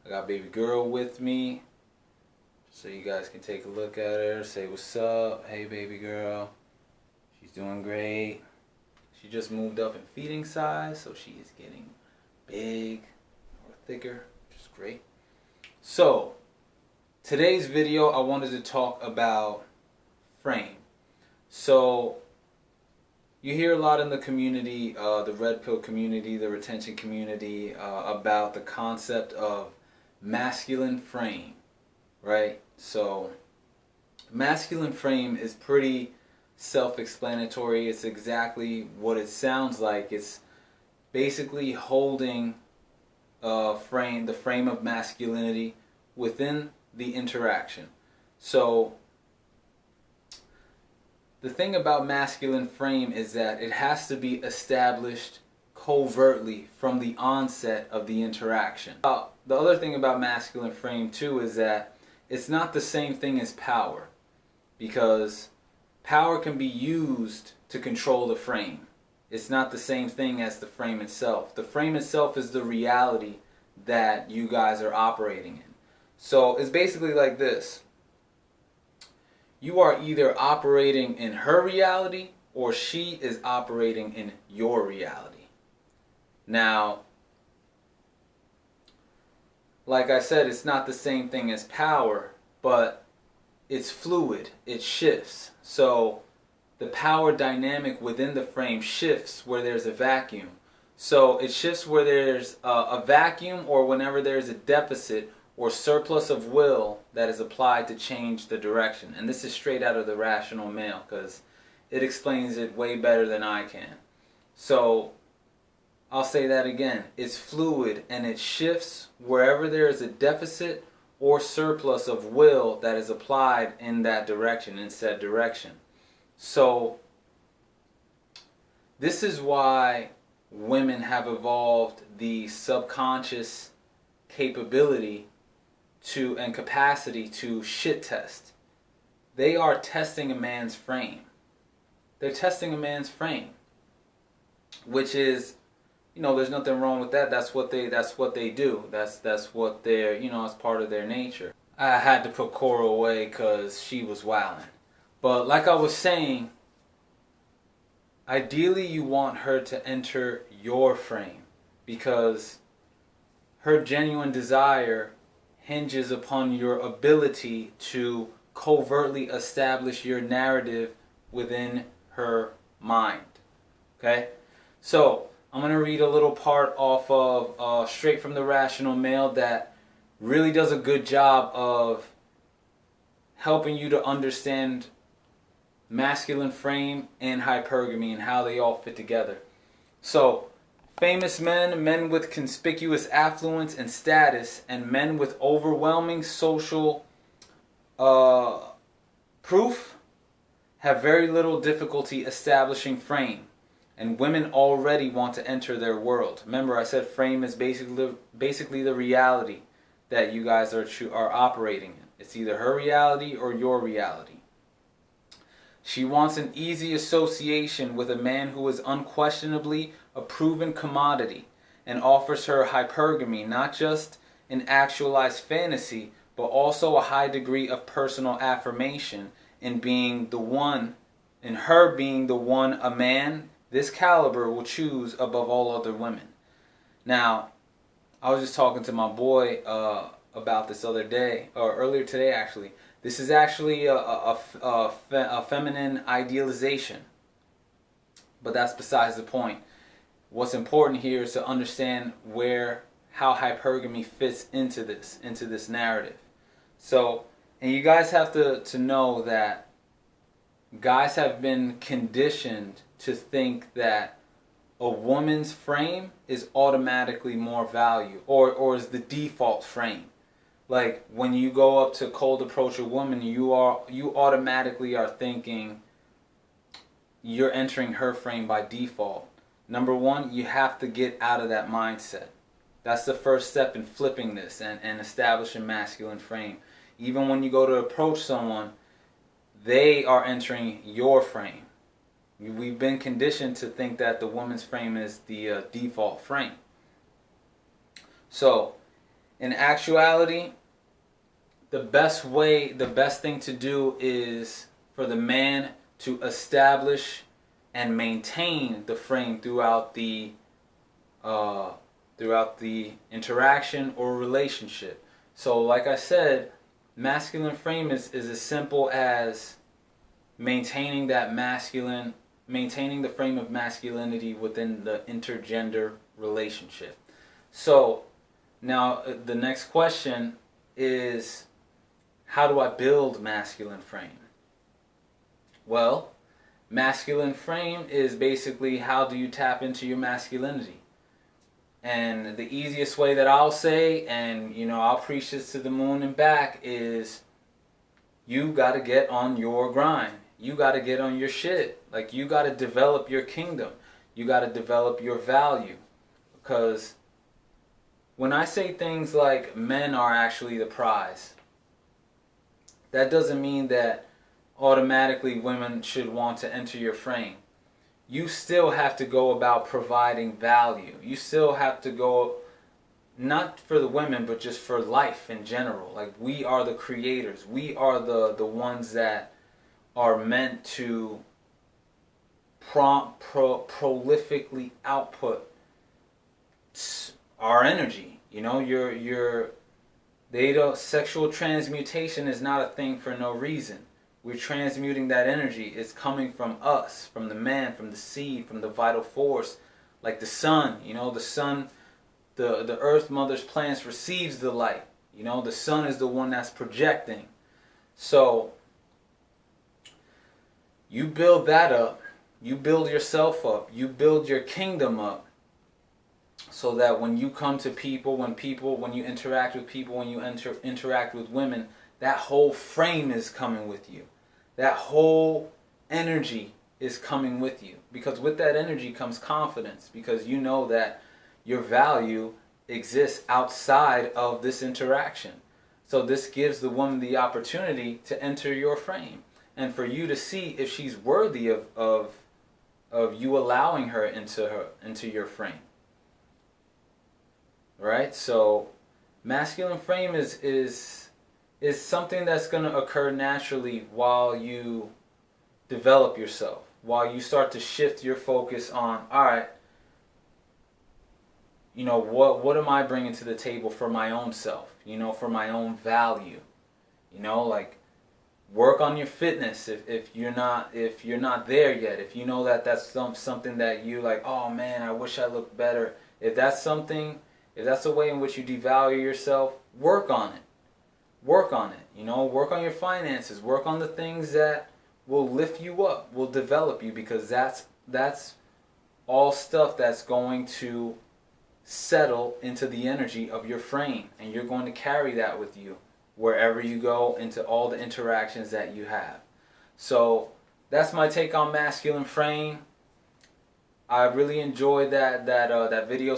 I got baby girl with me, so you guys can take a look at her, say what's up. Hey baby girl, she's doing great. She just moved up in feeding size, so she is getting big or thicker, which is great. So today's video, I wanted to talk about frame. So you hear a lot in the community, the red pill community, the retention community, about the concept of masculine frame, right? So masculine frame is pretty self-explanatory. It's exactly what it sounds like. It's basically holding the frame of masculinity within the interaction. So the thing about masculine frame is that it has to be established covertly from the onset of the interaction. The other thing about masculine frame too is that it's not the same thing as power, because power can be used to control the frame. It's not the same thing as the frame itself. The frame itself is the reality that you guys are operating in. So it's basically like this. You are either operating in her reality or she is operating in your reality. Now, like I said, it's not the same thing as power, but it's fluid, it shifts. So the power dynamic within the frame shifts where there's a vacuum. So it shifts where there's a vacuum, or whenever there's a deficit or surplus of will that is applied to change the direction. And this is straight out of The Rational Male, because it explains it way better than I can. So I'll say that again. It's fluid and it shifts wherever there is a deficit or surplus of will that is applied in that direction, in said direction. So this is why women have evolved the subconscious capability to and capacity to shit test. They are testing a man's frame. They're testing a man's frame, which is, you know, there's nothing wrong with that. That's what they do. That's what they're, you know, it's part of their nature. I had to put Cora away because she was wilding. But like I was saying, ideally you want her to enter your frame, because her genuine desire hinges upon your ability to covertly establish your narrative within her mind. Okay? So I'm going to read a little part off of Straight from the Rational Male that really does a good job of helping you to understand masculine frame and hypergamy and how they all fit together. So, famous men, men with conspicuous affluence and status, and men with overwhelming social proof have very little difficulty establishing frame. And women already want to enter their world. Remember, I said frame is basically the reality that you guys are operating in. It's either her reality or your reality. She wants an easy association with a man who is unquestionably a proven commodity, and offers her hypergamy, not just an actualized fantasy, but also a high degree of personal affirmation in her being the one a man this caliber will choose above all other women. Now, I was just talking to my boy about this other day, or earlier today actually. This is actually a feminine idealization, but that's besides the point. What's important here is to understand how hypergamy fits into this narrative. So, and you guys have to know that guys have been conditioned to think that a woman's frame is automatically more value, or is the default frame. Like when you go up to cold approach a woman, you automatically are thinking you're entering her frame by default. Number one, you have to get out of that mindset. That's the first step in flipping this and establishing masculine frame. Even when you go to approach someone, they are entering your frame. We've been conditioned to think that the woman's frame is the default frame. So in actuality, the best thing to do is for the man to establish and maintain the frame throughout the interaction or relationship. So like I said, masculine frame is as simple as maintaining the frame of masculinity within the intergender relationship. So now the next question is, how do I build masculine frame? Well, masculine frame is basically, how do you tap into your masculinity? And the easiest way that I'll say, and I'll preach this to the moon and back, is you got to get on your grind. You got to get on your shit. Like, you got to develop your kingdom. You got to develop your value. Because when I say things like men are actually the prize, that doesn't mean that automatically women should want to enter your frame. You still have to go about providing value. You still have to go, not for the women, but just for life in general. Like, we are the creators. We are the ones that are meant to prolifically output our energy. Sexual transmutation is not a thing for no reason. We're transmuting that energy. It's coming from us, from the man, from the seed, from the vital force. Like the sun, the sun, the earth mother's plants receives the light. The sun is the one that's projecting. So you build that up. You build yourself up. You build your kingdom up. So that when you come to people, when you interact with people, when you interact with women, that whole frame is coming with you. That whole energy is coming with you. Because with that energy comes confidence. Because you know that your value exists outside of this interaction. So this gives the woman the opportunity to enter your frame. And for you to see if she's worthy of you allowing her into your frame. Right? So masculine frame is something that's going to occur naturally while you develop yourself, while you start to shift your focus on, all right, what am I bringing to the table for my own self, for my own value, like work on your fitness if you're not there yet, if you know that's something that you like, oh man, I wish I looked better. If that's a way in which you devalue yourself, work on it. Work on it. Work on your finances. Work on the things that will lift you up, will develop you, because that's all stuff that's going to settle into the energy of your frame, and you're going to carry that with you wherever you go, into all the interactions that you have. So that's my take on masculine frame. I really enjoyed that video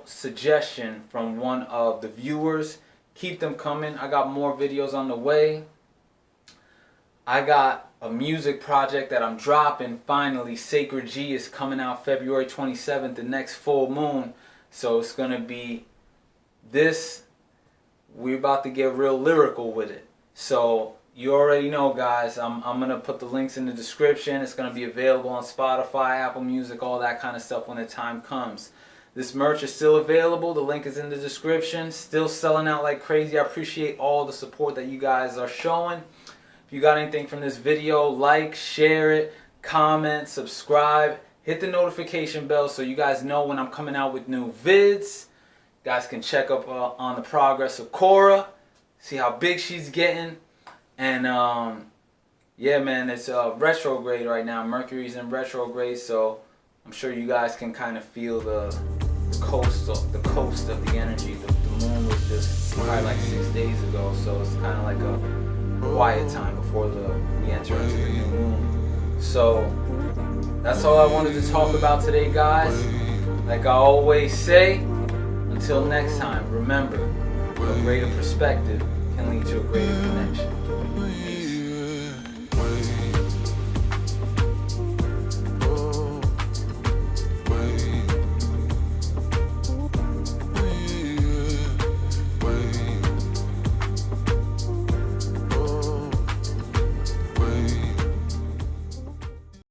suggestion from one of the viewers. Keep them coming. I got more videos on the way. I got a music project that I'm dropping finally. Sacred G is coming out February 27th, the next full moon. So it's going to be this. We're about to get real lyrical with it. So you already know, guys. I'm going to put the links in the description. It's going to be available on Spotify, Apple Music, all that kind of stuff when the time comes. This merch is still available. The link is in the description. Still selling out like crazy. I appreciate all the support that you guys are showing. If you got anything from this video, like, share it, comment, subscribe. Hit the notification bell so you guys know when I'm coming out with new vids. You guys can check up on the progress of Cora. See how big she's getting. And yeah, man, it's retrograde right now. Mercury's in retrograde, so I'm sure you guys can kind of feel the coast of the energy. The moon was just probably like 6 days ago, so it's kind of like a quiet time before we enter into the new moon. So that's all I wanted to talk about today, guys. Like I always say, until next time, remember, a greater perspective can lead to a greater connection.